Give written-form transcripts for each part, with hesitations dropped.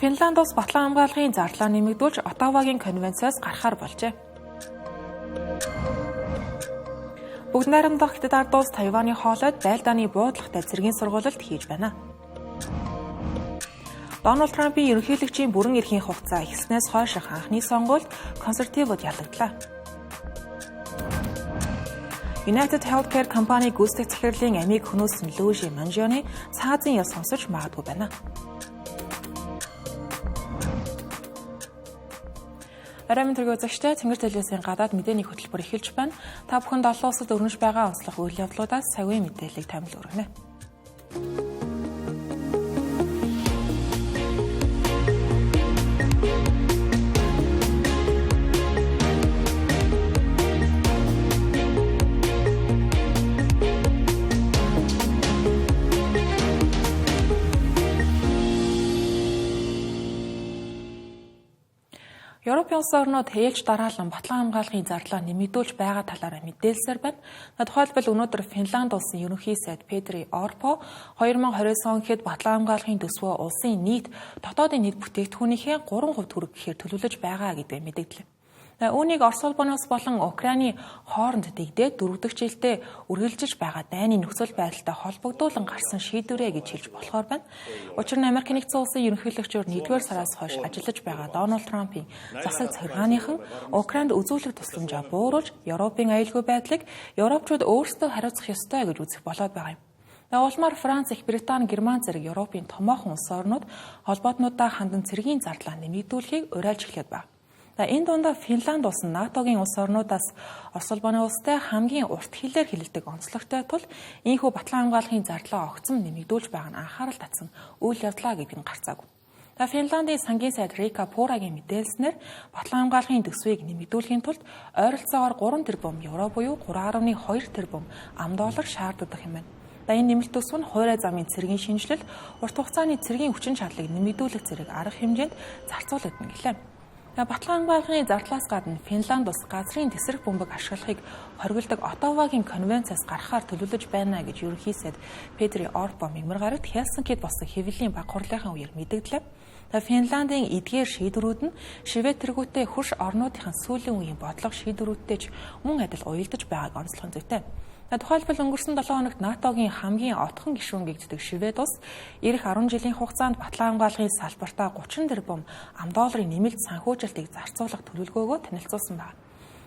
Финланд улс батлан хамгааллын зарлаа нэмэгдүүлж Оттавагийн конвенцээс гарахаар болжээ. Бүгд найрамдах Хятад ард улс Тайваны хоолойд байлдааны буудлагатай цэргийн сургуулилт хийж байна. Дональд Трампын ерөнхийлөгчийн бүрэн эрхийн хугацаа эхэлснээс хойших анхны сонгуульд консервативууд ялагдлаа. United Healthcare компани гүйцэтгэх захирлын амийг хөнөөсөн Луижи Манжионы цаазын ял сонсож магадгүй байна. Арамын төргийн үзэгчтэй Цэнгэр телевизийн гадаад мэдээний хөтөлбөр эхэлж байна. Та бүхэнд олон улсад өрнөж байгаа онцлог үйл явдлуудаас саяны мэдээллийг томилж өргөнө. Европын улс орнууд ээлж дараалан батлан хамгааллын зарлаа нэмэгдүүлж байгаа талаараа мэдээлсээр байна. Тухайлбал өнөөдөр Финланд улсын ерөнхий сайд Петри Орпо 2029 он гэхэд батлан хамгааллын төсвөө улсын нийт дотоодын нийт бүтээгдэхүүнийхээ 3% төгрөг гэхээр төлөвлөж байгаа гэдгээ мэдээллээ. Үүнийг Орос улбаноос болон Украины хооронд дэгдээд дөрөвдөг жилдээ үргэлжилж байгаа дайны нөхцөл байдалтай холбогдуулан гарсан шийдвэрээ гэж хэлж болохоор байна. Учир нь Америк нэгдсэн улсын ерөнхийлөгчөөр 1-р сараас хойш ажиллаж байгаа Дональд Трампын засаг захиргааныхан Украинд үзүүлэх тусламжаа бууруулж Европын аюулгүй байдлыг европчууд өөрсдөө хариуцах ёстой гэж үзэх болоод байгаа юм. Улмаар Франц, Их Британи, Герман зэрэг Европын томоохон улс орнууд холбоотнуудаа хандан цэргийн зарлаа нэмэгдүүлэхийг уриалж эхлэв байна. Энэ дундаа Финланд улс нь НАТОгийн улс орнуудаас Орос улбаны улстай хамгийн урт хэлээр хэлэлдэг онцлогтой тул ийхүү батлан хамгааллын зарлаа огцом нэмэгдүүлж байгаа нь анхаарал татсан үйл явдлаа гэдэг нь гарцаагүй. Финландын сангийн сайд Рика Пурагийн мэдээлснээр батлан хамгааллын төсвийг нэмэгдүүлэхийн тулд ойролцоогоор 3 тэрбум евро буюу 3.2 тэрбум $, шаарддаг юм байна. Энэ нэмэлт төсөв нь хуурай замын цэргийн шинжилэл, урт хугацааны цэргийн хүчин чадлыг нэмэгдүүлэх зэрэг арга хэмжээнд зарцуулагдана гэлээ. Батлан хамгааллын зарлаас гадна Финланд улс газрын тесрэг бөмбөг ашиглахыг хориглодог Оттавагийн конвенцээс гарахаар төлөвлөж байна гэж ерөнхий сайд Петри Орпо мэгмар гарагт Хелсинкид болсон хэвлэлийн баг хурлынхаа үеэр мэдэгдлээ. Финландын эдгээр шийдвэрүүд нь Швед тэргүүтээ хөрш орнуудынхаа сүүлийн үеийн бодлого шийдвэрүүдтэй ч мөн адил уялдаж байгааг онцлох зүйтэй. Тухайлбал өнгөрсөн 7 хоногт НАТОгийн хамгийн отхон гишүүн гэгддэг Швед улс ирэх 10 жилийн хугацаанд батлан хамгааллын салбартаа 30 тэрбум $, нэмэлт санхүүжилтийг зарцуулах төлөвлөгөөгөө танилцуулсан байна.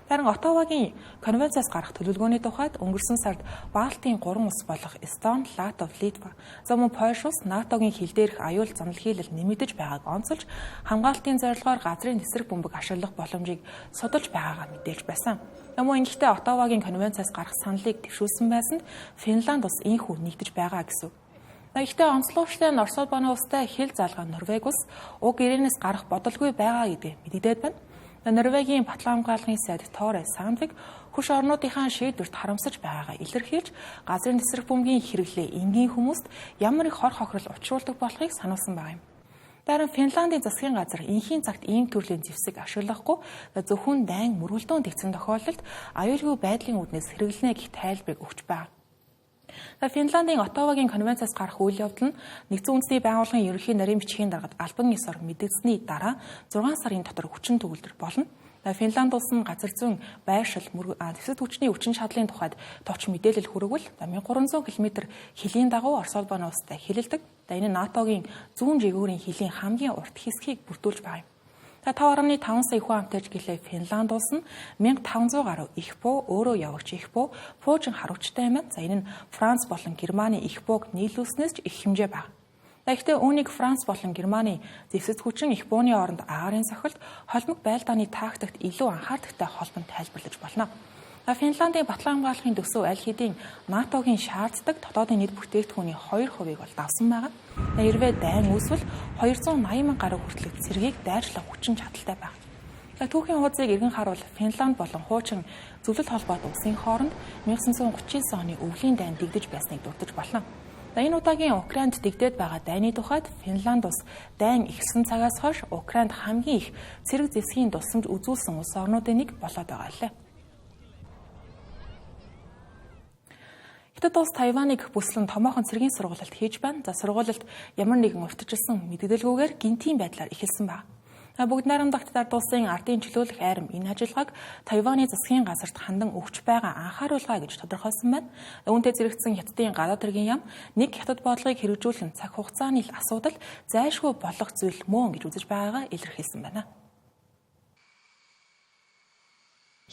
Харин Оттавагийн конвенцээс гарах төлөвлөгөөний тухайд өнгөрсөн сард Балтийн 3 улс болох Эстони, Латви, Литва, за мөн Польш улс НАТОгийн хил дээрх аюул занал хийлэл нэмэгдэж байгааг онцолж хамгаалтын зорилгоор газрын тесрэг бөмбөг ашиглах боломжийг судалж байгаагаа мэдээлж байсан. Мөн ингэхдээ Оттавагийн конвенцээс гарах саналыг дэвшүүлсэн байсанд Финланд улс ийхүү нэгдэж байгаа гэсэн. Гэхдээ онцлогчтой нь Орос улбаны улстай хил залгаа Норвеги улс уг гэрээнээс гарах бодолгүй байгаа гэдэг мэдэгдээд байна. Норвегийн батлан хамгааллын сайд Торе Сандвиг хөрш орнуудынхаа шийдвэрт харамсаж байгаагаа илэрхийлж газрын тесрэг бөмбөгийн хэрэглээ энгийн хүмүүст ямар их хор хохирол учруулдаг болохыг сануулсан байна. Дарин Финландын засгийн газар инхийн цагт ийм төрлийн зэвсэг ашиглахгүй зөвхөн дайн мөргөлдөөн тэгсэн тохиолдолд аюулгүй байдлын үднээс хэрэглэнэ гэх тайлбарыг өгч байна. Финландын Оттавагийн конвенцээс гарах үйл явдал нь нэгдсэн үндэсний байгууллагын ерөнхий нарийн бичгийн даргад албан ёсоор мэдэгдсэний дараа 6 сарын дотор хүчин төгөлдөр болно. Финланд улс нь газар зүйн байршил дэвсгэр хүчний хүчин чадлын тухайд товч мэдээлэл хүргвэл 1300 км хилийн дагуу Орос улбаны улстай хэлэлдэг. Энэ нь НАТОгийн зүүн жигүүрийн хилийн хамгийн урт хэсгийг бүрдүүлж байгаа юм. 5.5 сая хүн амтайж гэлээ Финланд улс нь 1500 гаруй их буу, өөрөө явагч их буу, пуужин харуулжтай юм. Энэ нь Франц болон Германы их бууг нийлүүлснээс ч их хэмжээ байна. Гэхдээ үүнийг Франц болон Германы зэвсэг хүчин их бууны оронд агарын сохилт, холимог байлдааны тактикт илүү анхаардагтай холбоонд тайлбарлаж болно. Финландын батлан хамгааллын төсөв аль хэдийн НАТОгийн шаарддаг дотоодын нийт бүтээгдэхүүний 2% бол давсан байгаа. Хэрвээ дайн үүсвэл 280 мянган гаруй хүртэлх цэргийг дайрлах хүчин чадалтай байна. Түүхийн хуудсыг эргэн харуул Финланд болон хуучин зөвлөлт холбоот улсын хооронд 1939 оны өвлийн дайн дэгдэж байсныг дурдж болно. Энэ удаагийн Украинд дэгдээд байгаа дайны тухайд Финланд улс дайн эхэлсэн цагаас хойш Украинд хамгийн их цэрэг зэвсгийн тусламж үзүүлсэн улс орнуудын нэг болоод байгаа лээ. Хятад улс Тайваныг бүслэн томоохон цэргийн сургуулилт хийж байна. За сургуулилт ямар нэгэн урьдчилсан мэдэгдэлгүйгээр гинтийн байдлаар эхэлсэн байна. Бүгд найрамдах Хятад улсын ардын чөлөөлөх айрам энэ ажиллагааг Тайваны засгийн газарт хандан өгч байгаа анхааруулга гэж тодорхойлсон байна. Үүнтэй зэрэгцсэн Хятадын гадаад хэргийн яам нэг Хятад бодлогыг хэрэгжүүлэн цаг хугацааны асуудал зайлшгүй болох зүйл мөн гэж үзэж байгаагаа илэрхийлсэн байна.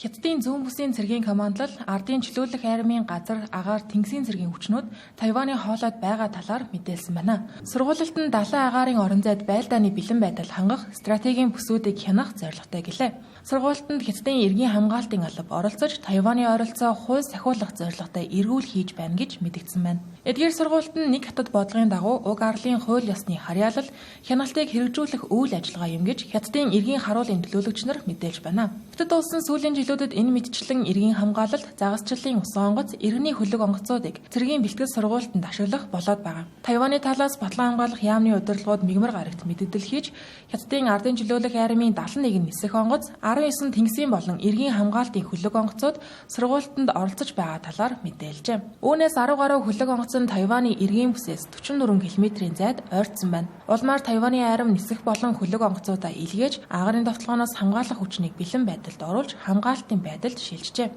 Хятадын зүүн бүсийн цэргийн командлал ардын чөлөөлөх айрамын газар агаар тэнгисийн цэргийн хүчнүүд Тайваны хоолойд байгаа талаар мэдээлсэн байна. Сургуулилт нь далайн агаарын орон зайд байлдааны бэлэн байдал хангах стратегийн бүсүүдийг хянах зорилготой гэлээ. Сургуультанд Хятадын иргэн хамгаалтын алба оролцож Тайваны ойролцоо хууль сахиулах зорилготой эргүүл хийж байна гэж мэдгдсэн байна. Эдгээр сургуульт нь нэг Хятад бодлогын дагуу уг арлын хууль ёсны харьяалал хяналтыг хэрэгжүүлэх үйл ажиллагаа юм гэж Хятадын иргэн харуулын төлөөлөгч нар мэдээлж байна. Хятад улсын сүүлийн жилүүдэд энэ мэдчлэн иргэн хамгаалалт, загасчлалын усан онгоц, иргэний хөлөг онгоцуудыг цэргийн бэлтгэл сургуультанд ашиглах болоод байгаа. Тайваны талаас батлан хамгаалах яамны удирдлагууд мигмар гарагт мэдээлэл хийж Хятадын ардын чөлөөлөх айрамын 71 нисэх онгоц 19 тэнгисийн болон иргэн хамгаалтын хөлөг онгоцууд сургуультанд оролцож байгаа талаар мэдээлжээ. Үүнээс 10 гаруй хөлөг онгоц нь Тайваны иргэн бүсээс 44 км-ийн зайд ойртсон байна. Улмаар Тайваны айрам нисэх болон хөлөг онгоцуудаа илгээж агарын довтлогоноос хамгаалах хүчнийг бэлэн байдалд оруулж хамгаалтын байдалд шилжжээ.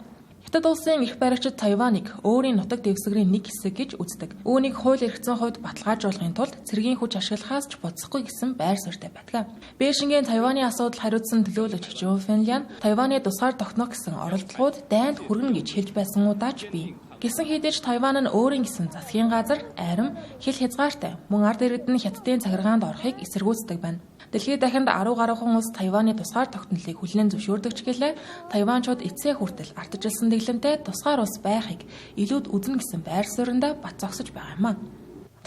Хятад улсын эрх баригчид Тайваныг өөрийн нутаг дэвсгэрийн нэг хэсэг гэж үздэг. Үүнийг хууль эрхцэн хувьд баталгаажуулахын тулд цэргийн хүч ашиглахаас ч бодсохгүй гэсэн байр суурьтай байдаг. Бээшингийн Тайваны асуудал хариуцсан төлөөлөгч Жон Фэнлян Тайваны тусгаар тогтнох гэсэн оролдлогууд дайнд хүргэнэ гэж хэлж байсан удаач бий. Гэсэн хэдиж Тайван нь өөрийн гэсэн засгийн газар, айрам, хил хязгаартай мөн ард иргэд нь Хятадын цагиргаанд орохыг эсэргүүцдэг байна. Дэлхийд дахинд 10 гаруйхан улс Тайваны тусгаар тогтнолыг хүлээн зөвшөөрдөг ч гэлээ Тайванчууд эцсээ хүртэл ардчилсан дэглэмтэй тусгаар улс байхыг илүүд үзнэ гэсэн байр суурьнда бат зогсож байгаа юм а.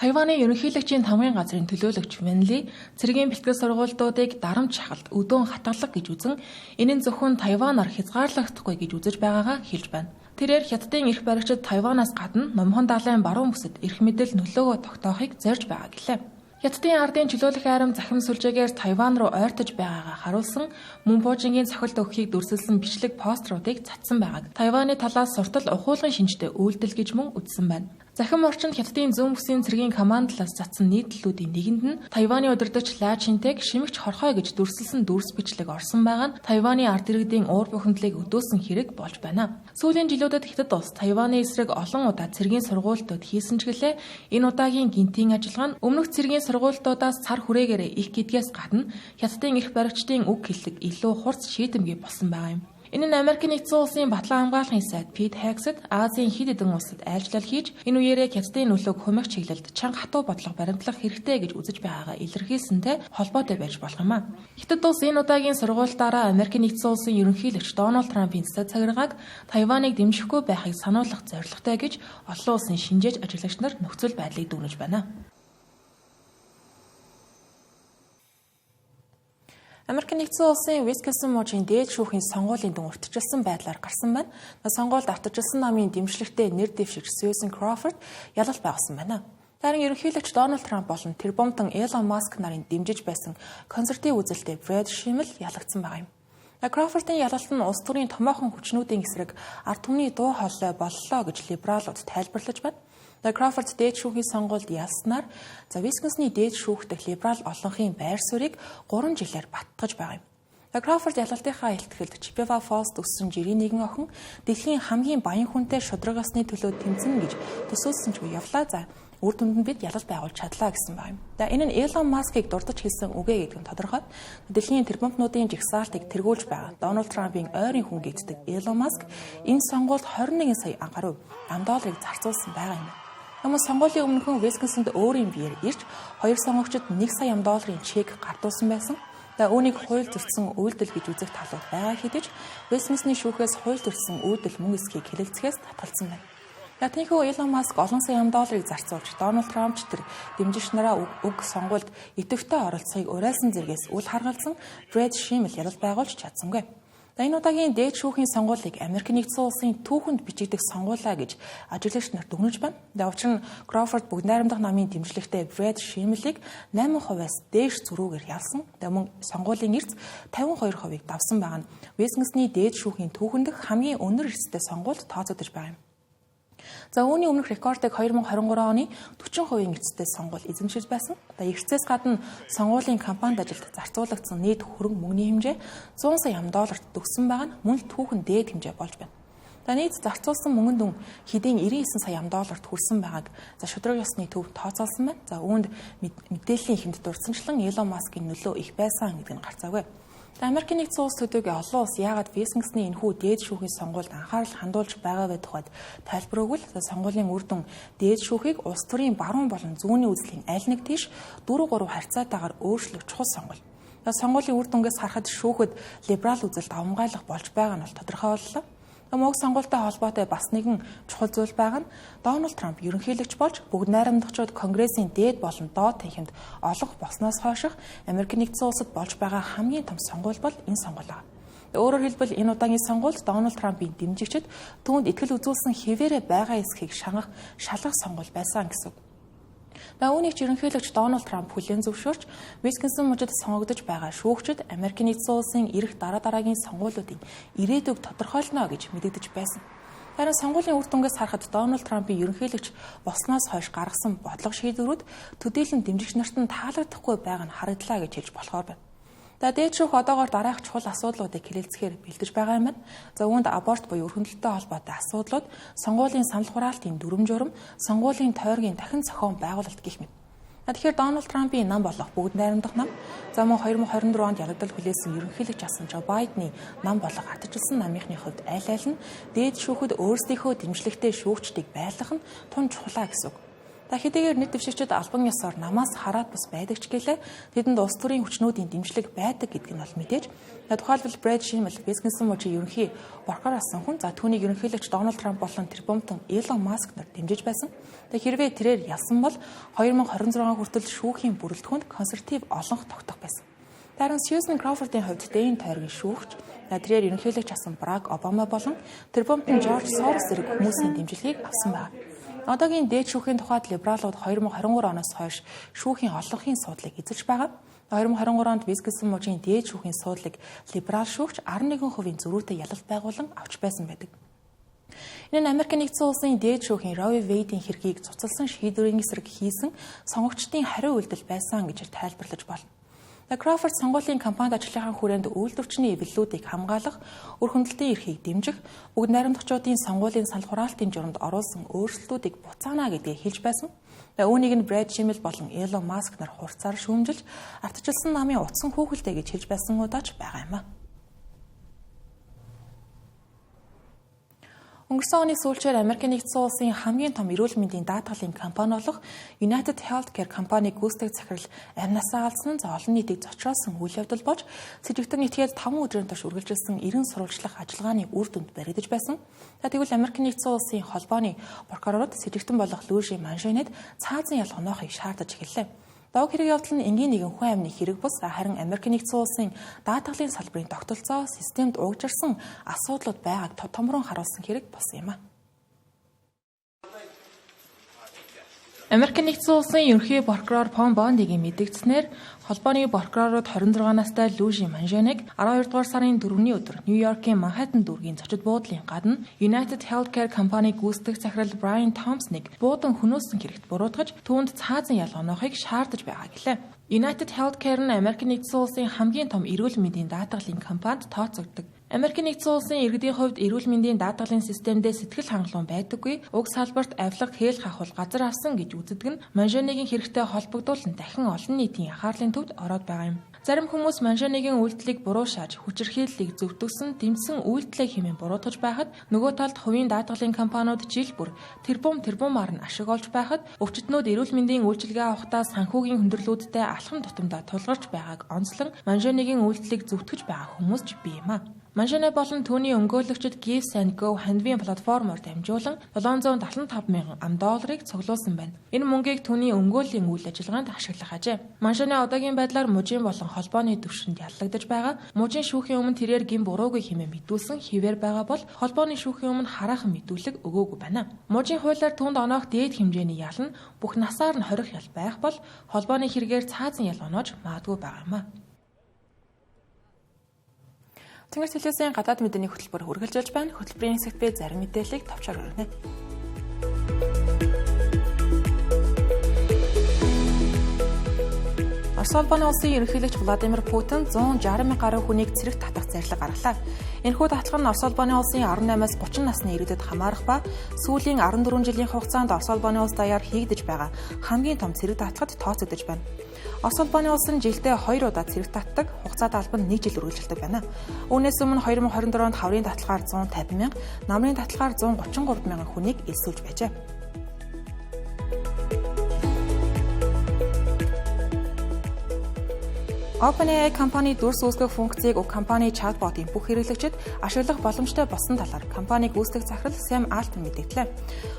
Тайваны ерөнхийлөгчийн тамгын газрын төлөөлөгч Вэнли цэргийн бэлтгэл сургуультуудыг дарамт шахалт, өдөөн хатгалах гэж үзэн энэ нь зөвхөн Тайванаар хязгаарлагдахгүй гэж үзэж байгаагаа хэлж байна. Тэрээр Хятадын эрх баригчид Тайванаас гадна Номхон далайн баруун бүсэд эрх мэдэл нөлөөгөө тогтоохыг зорж байгаа гэлээ. Хятадын ардын чөлөөлөх айрам захим сүлжээгээр Тайван руу ойртож байгаагаа харуулсан мөн Пуужингийн цохилт өгөхийг дүрсэлсэн бичлэг постеруудыг цацсан байгааг Тайваны талаас суртал ухуулгын шинжтэй үйлдэл гэж мөн үзсэн байна. Захим орчинд Хятадын зүүн бүсийн цэргийн командлаас цацсан нийтлэлүүдийн нэгэнд нь Тайваны удирдагч Ла Чинтэг шимэгч хорхой гэж дүрсэлсэн дүрс бичлэг орсон байгаа нь Тайваны ард иргэдийн уур бухимдлыг өдөөсөн хэрэг болж байна. Сүүлийн жилүүдэд Хятад улс Тайваны эсрэг олон удаа цэргийн сургуультууд хийсэн ч гэлээ энэ удаагийн гинтийн ажиллагаа нь өмнөх цэргийн сургуультуудаас цар хүрээгээр их гэдгээс гадна Хятадын эрх баригчдын үг хэллэг илүү хурц шийдэмгий болсон байгаа юм. Энэ нь Америк нэгдсэн улсын батлан хамгаалахын сайд Пит Хексэд Азийн хэд хэдэн улсад айлчлал хийж энэ үеэрээ Хятадын нөлөөг хумих чиглэлд чанга хатуу бодлого баримтлах хэрэгтэй гэж үзэж байгаагаа илэрхийлсэнтэй холбоотой байж болох юм а. Хятад улс энэ удаагийн сургуультаараа Америк нэгдсэн улсын ерөнхийлөгч Дональд Трампын цэцэг цагиргааг Тайваныг дэмжихгүй байхыг сануулгах зорилготой гэж олон улсын шинжээч ажиглагч нар нөхцөл байдлыг дүгнэж байна. Америк нэгдсэн улсын Висконсин мужийн дээд шүүхийн сонгуулийн дүн урьдчилсан байдлаар гарсан байна. Сонгуульд автожилсан намын дэмжлэгтэй нэр дэвшигч Сьюзен Кроуфорд ялалт байгуулсан байна. Харин ерөнхийлөгч Дональд Трамп болон тэр бомтон Элон Маск нарын дэмжиж байсан консерватив үзэлтэй Брэд Шимэл ялагдсан байгаа юм. Кроуфордын ялалт нь улс төрийн томоохон хүчнүүдийн эсрэг ард түмний дуу хоолой боллоо гэж либералууд тайлбарлаж байна. Кроуфорд дээд шүүхийн сонгуульд ялснаар Висконсины дээд шүүх дэх либерал олонхын байр суурийг 3 жилээр баттгаж байгаа юм. Кроуфорд ялалтынхаа илтгэлд Чиппева Фоллст өссөн жирийн нэгэн охин дэлхийн хамгийн баян хүнтэй шудраг ёсны төлөө тэмцэнэ гэж төсөөлсөн ч үе явлаа. За үр дүнд нь бид ялалт байгуулж чадлаа гэсэн байна. Энэ нь Элон Маскыг дурдж хэлсэн үгэ гэдэг нь тодорхой. Дэлхийн тэрбумтнуудын жигсаалтыг тэргүүлж байгаа Дональд Трампын ойрын хүн гээддэг Элон Маск энэ сонгуульд 21 сая гаруй $1 зарцуулсан байгаа юм. Өмнө сонгуулийн өмнөхөн Висконсинд өөрийн биеэр ирж хоёр сонгогчид $1 сая чек гардуулсан байсан. Үүнийг хууль зөрчсөн үйлдэл гэж үзэх талууд байгаа хэдиж Висконсины шүүхээс хууль зөрчсөн үйлдэл мөн эсхийг хэлэлцэхээс татгалзсан байна. Тиймээс Элон Маск олон сая $1 зарцуулж Дональд Трамп ч тэр дэмжигч нараа уг сонгуульд идэвхтэй оролцохыг уриалсан зэргээс үл харгалзан Брэд Шимэл ялалт байгуулж чадсангүй. Энэ удаагийн дээд шүүхийн сонгуулийг Америк нэгдсэн улсын түүхэнд бичигдэх сонгуулаа гэж ажиглагч нар дүгнэж байна. Учир нь Кроуфорд бүгд найрамдах намын дэмжлэгтэй Брэд Шимелийг 8%-аас дээш зөрүүгээр ялсан. Мөн сонгуулийн эрс 52%-ийг давсан байгаа нь Висконсины дээд шүүхийн түүхэнд хамгийн өндөр эрстэй сонгуульд тооцогдож байгаа юм. За үүний өмнөх рекордыг 2023 оны 40% эцэстээ сонгуул эзэмшиж байсан. Эрсдээс гадна сонгуулийн кампанид ажилд зарцуулагдсан нийт хөрөнгө мөнгөний хэмжээ 100 сая $1 төгссөн байгаа нь мөн л түүхэн дээд хэмжээ болж байна. Нийт зарцуулсан мөнгөнд дүн хэдийн 99 сая $1 хүрсэн байгааг шудраг ёсны төв тооцоолсон байна. Үүнд мэдээллийн ихэнд дурдсанчлан Elon Musk-ийн нөлөө их байсан гэдэг нь гарцаагүй. Америкийн нэгдсэн улс төдийгүй олон улс яагаад Висконсины энэхүү дээд шүүхийн сонгуульд анхаарал хандуулж байгаа вэ тухайд тайлбар өгвөл сонгуулийн үр дүн дээд шүүхийг улс төрийн баруун болон зүүнний үзлийн аль нэг тийш 4-3 харьцаатайгаар өөрчлөх чухал сонгуул. Сонгуулийн үр дүнгээс харахад шүүхэд либерал үзэлд авамгайлах болж байгаа нь бол тодорхой боллоо. Мөг сонгуультай холбоотой бас нэгэн чухал зүйл байгаа нь Дональд Трамп ерөнхийлөгч болж бүгд найрамдагчид Конгрессийн дээд болон доод танхимд олонх болсноос хойших Америкийн нэгдсэн улсад болж байгаа хамгийн том сонгуул бол энэ сонгуул аа. Өөрөөр хэлбэл энэ удаагийн сонгуульд Дональд Трампын дэмжигчид түүнд итгэл үзүүлсэн хэвээрээ байгаа эсхийг шалгах сонгуул байсан гэсэн үг. Үүнийг ерөнхийлөгч Дональд Трамп хүлээн зөвшөөрч Висконсин мужид сонгогдож байгаа шүүгчид Америкийн нэгдсэн улсын ирэх дараагийн сонгуулиудын ирээдүйг тодорхойлно гэж мэдэгдэж байсан. Харин сонгуулийн үр дүнгээс харахад Дональд Трампын ерөнхийлөгч болсноос хойш гаргасан бодлого шийдвэрүүд төдийлөн дэмжигч нарт нь таалагдахгүй байгаа нь харагдлаа гэж хэлж болохоор байна. Дээд шүүх одоогоор дараах чухал асуудлуудыг хэлэлцэхээр бэлдэж байгаа юм байна. Үүнд аборт буюу үр хөндөлтөй холбоотой асуудлууд, сонгуулийн санал хураалтын дүрм журам, сонгуулийн тойргийн дахин зохион байгуулалт гэх мэт. Тэгэхээр Дональд Трампын нам болох бүгд найрамдах нам, мөн 2024 онд ялагдал хүлээсэн ерөнхийлөгч асан Жо Байдны нам болох ардчилсан намынхны хувьд аль нь дээд шүүхэд өөрсдийнхөө дэмжлэгтэй шүүгчдийг байлгах нь тун чухлаа гэсэн үг. Хэдийгээр нийт дэвшигчид албан ёсоор намаас хараад бас байдаг ч гэлээ тэдэнд улс төрийн хүчнүүдийн дэмжлэг байдаг гэдг нь бол мэдээж. Тухайлбал Брэд Шимэл Висконсин мужийн ерөнхий прокурор асан хүн түүнийг ерөнхийлөгч Дональд Трамп болон тэр бомтон Elon Musk нар дэмжиж байсан. Хэрвээ тэрээр ялсан бол 2026 хүртэл шүүхийн бүрэлдэхүүнд консерватив олонх тогтох байсан. Харин Сьюзен Кроуфордын хувьд дэйн тойргийн шүүгч тэрээр ерөнхийлөгч асан Барак Обама болон тэр бомтон Жорж Сорос зэрэг хүмүүсийн дэмжлэгийг авсан байна. Одоогийн дээд шүүхийн тухайд либералууд 2023 оноос хойш шүүхийн олонхын суудлыг эзэлж байгаа. 2023 онд Висконсин мужийн дээд шүүхийн суудлыг либерал шүүгч 11% зөрүүтэй ялалт байгуулан авч байсан байдаг. Энэ нь Америкийн нэгдсэн улсын дээд шүүхийн Roe Wade-ийн хэргийг цуцалсан шийдвэрийн эсрэг хийсэн сонгогчдын хариу үйлдэл байсан гэж тайлбарлаж байна. Кроуфорд сонгуулийн кампанид ажлынхаа хүрээнд үйлдвэрчний эвлэлүүдийг хамгаалах, үр хөндөлтийн эрхийг дэмжих, бүгд найрамдагчдын сонгуулийн санал хураалтын журамд оруулсан өөрчлөлтүүдийг буцаана гэдгийг хэлж байсан. Үүнийг нь Брэд Шимэл болон Elon Musk нар хурцаар шүүмжилж, ардчилсан намын утсан хүүхэлтэй гэж хэлж байсан удаач байгаа юм а. Өнгөрсөн оны сүүлчээр Америкийн нэгдсэн улсын хамгийн том эрүүл мэндийн даатгалын компани болох United Healthcare компани гүйцэтгэх захирал амнасаа алдсан нь олон нийтийг зочроосон үйл явдал болж сэжигтэн этгээд 5 өдрийн турш үргэлжилсэн 90 сурвалжлах ажиллагааны үр дүнд баригдаж байсан. Тэгвэл Америкийн нэгдсэн улсын холбооны прокурорууд сэжигтэн болох Лужи Маншинед цаазын ялганоохыг шаардаж эхэллээ. Дог хэрэг явдал нь энгийн нэгэн хүн амны хэрэг бус харин Америкийн нэгдсэн улсын даатгалын салбарын тогтолцоо системд угжирсан асуудлууд байгааг томрон харуулсан хэрэг бус юм а. Америкийн нэгдсэн улсын ерөнхий прокурор Пон Бондигийн мэдгдснээр холбооны прокурорууд 26 настай Лужи Маншиныг 12 дугаар сарын 4-ний өдөр Нью-Йоркийн Манхэттен дүүргийн зочид буудлын гадна United Healthcare компани гүйцэтгэх захирал Брайан Томпсоныг буудан хөнөөсөн хэрэгт буруутгаж түүнд цаазын ялганоохыг шаардаж байгаа гэлээ. United Healthcare нь Америкийн нэгдсэн улсын хамгийн том эрүүл мэндийн даатгалын компанид тооцогддог. Америкийн нэгдсэн улсын иргэдийн хувьд эрүүл мэндийн даатгалын системдээ сэтгэл хангалуун байдаггүй, уг салбарт авилга хээл хахвал газар авсан гэж үздэг нь Маншиныгийн хэрэгтэй холбогдуулан дахин олон нийтийн анхаарлын төвд ороод байгаа юм. Зарим хүмүүс Маншиныгийн үйлдэлийг буруу шааж, хүчирхийллийг зөвтгсөн, дэмжсэн үйлдэлээ хэмээн буруутгаж байхад, нөгөө талд хувийн даатгалын компаниуд жил бүр тэрбумаар нь ашиг олж байхад, өвчтнүүд эрүүл мэндийн үйлчилгээ авахдаа санхүүгийн хөндөрлүүдтэй алхам тутамдаа тулгарч байгааг онцлон Маншиныгийн үйлдэлийг зөвтгөж байгаа хүмүүс ч бий юм а. Маншинэ болон түүний өмгөөлөгчид Give and Go хандивын платформоор дамжуулан $775,000 цуглуулсан байна. Энэ мөнгийг түүний өмгөөллийн үйл ажиллагаанд ашиглах ажээ. Маншинэ одоогийн байдлаар мужийн болон холбооны түвшинд яллагдаж байгаа. Мужийн шүүхийн өмнө тэрээр гин буруугүй хэмээн мэдүүлсэн хэвээр байгаа бол холбооны шүүхийн өмнө хараахан мэдүүлэг өгөөгүй байна. Мужийн хуулиар түүнд оноох дээд хэмжээний ял нь бүх насаар нь 20 ял байх бол холбооны хэрэгээр цаазын ял оноож магадгүй байгаа юм а. Тэнгэр телевизийн гадаад мэдээний хөтөлбөр үргэлжилж байна. Хөтөлбөрийн хэсэгт би зарим мэдээллийг товчоор хүргэнэ. Орос улбаны улсын ерөнхийлөгч Владимир Путин 160 мянган гаруй хүнийг цэрэгт татах зарлиг гарлаа. Энэхүү татлах нь Орос улбаны улсын 18-аас 30 насны иргэдэд хамаарах ба сүүлийн 14 жилийн хугацаанд Орос улбаны улс даяар хийгдэж байгаа хамгийн том цэрэг татлахад тооцогдож байна. Орос улбаны улс нь жилдээ 2 удаа цэрэг татдаг, хугацаатай албан 1 жил үргэлжилдэг байна. Үүнээс өмнө 2024 онд хаврын татлагаар 150 мянга, намрын татлагаар 133 мянган хүнийг элсүүлж байжээ. OpenAI компани дүрс үүсгэх функцийг компани чатботын бүх хэрэглэгчид ашиглах боломжтой болсон талаар компаниг үүсгэх захирал Сэм Алтман мэдээллээ.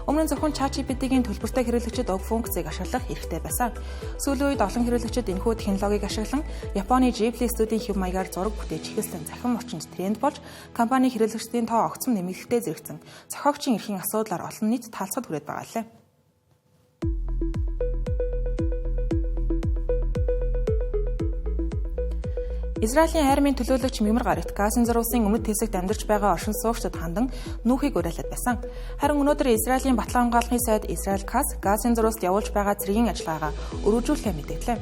Өмнө нь зөвхөн ChatGPT-ийн төлбөртэй хэрэглэгчид уг функцийг ашиглах хэрэгтэй байсан. Сүүлийн үед олон хэрэглэгчид энэхүү технологиг ашиглан Японы Ghibli студийн хэв маягаар зураг бүтээж эхэлсэн захин орчинд тренд болж компани хэрэглэгчдийн тоо огцом нэмэгдэхдээ зэрэгцэн зохиогчийн эрхийн асуудлаар олон нийт таалцахад хүрээд байгаа лээ. Израилийн армийн төлөөлөгч Мимар гарагт Газын зурвасын өмнөд хэсэгт амьдарч байгаа оршин суугчдад хандан нүхийг уриалаад байсан. Харин өнөөдөр Израилийн батлан хамгааллын сайд Израиль КАС Газын зурваст явуулж байгаа цэргийн ажиллагаагаа өргөжүүлэхээ мэдээллээ.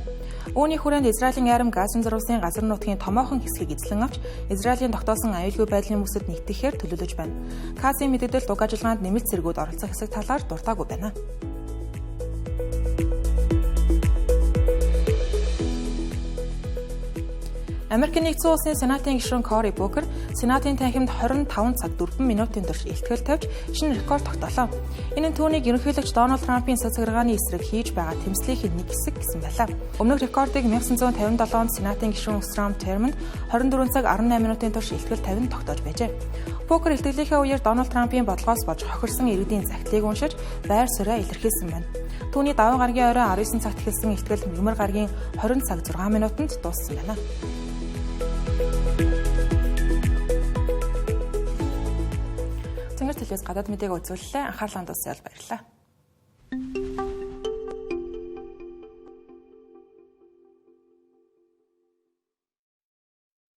Үүний хүрээнд Израилийн арми Газын зурвасын газар нутгийн томоохон хэсгийг эзлэн авч Израилийн тогтоосон аюулгүй байдлын бүсэд нэгтгэхээр төлөвлөж байна. КАС-ийн мэдээлэл уг ажиллагаанд нэмэлт цэргүүд оролцох хэсэг талаар дуртаагүй байна. Америкийн нэгдсэн улсын Сенатын гишүүн Кори Букер Сенатын танхимд 25 цаг 4 минутын турш илтгэл тавьж шинэ рекорд тогтоолоо. Энэ нь түүнийг ерөнхийлөгч Дональд Трампын цацгаргааны эсрэг хийж байгаа тэмцлийнхээ нэг хэсэг гэсэн байлаа. Өмнөх рекордыг 1957 онд Сенатын гишүүн Стrom Thurmond 24 цаг 18 минутын турш илтгэл тавин тогтоож байжээ. Букер илтгэлийнхээ үеэр Дональд Трампын бодлогоос болж хохирсон иргэдийн загтлыг уншиж байр суурь илэрхийлсэн байна. Түүний даваа гарагийн орой 19 цагт эхэлсэн илтгэл Мимар гарагийн 20 цаг 6 минутанд дууссан байна. Цэнгэр телевиз гадаад мэдээг үзүүллээ. Анхаарлаа хандуулсан баярлалаа.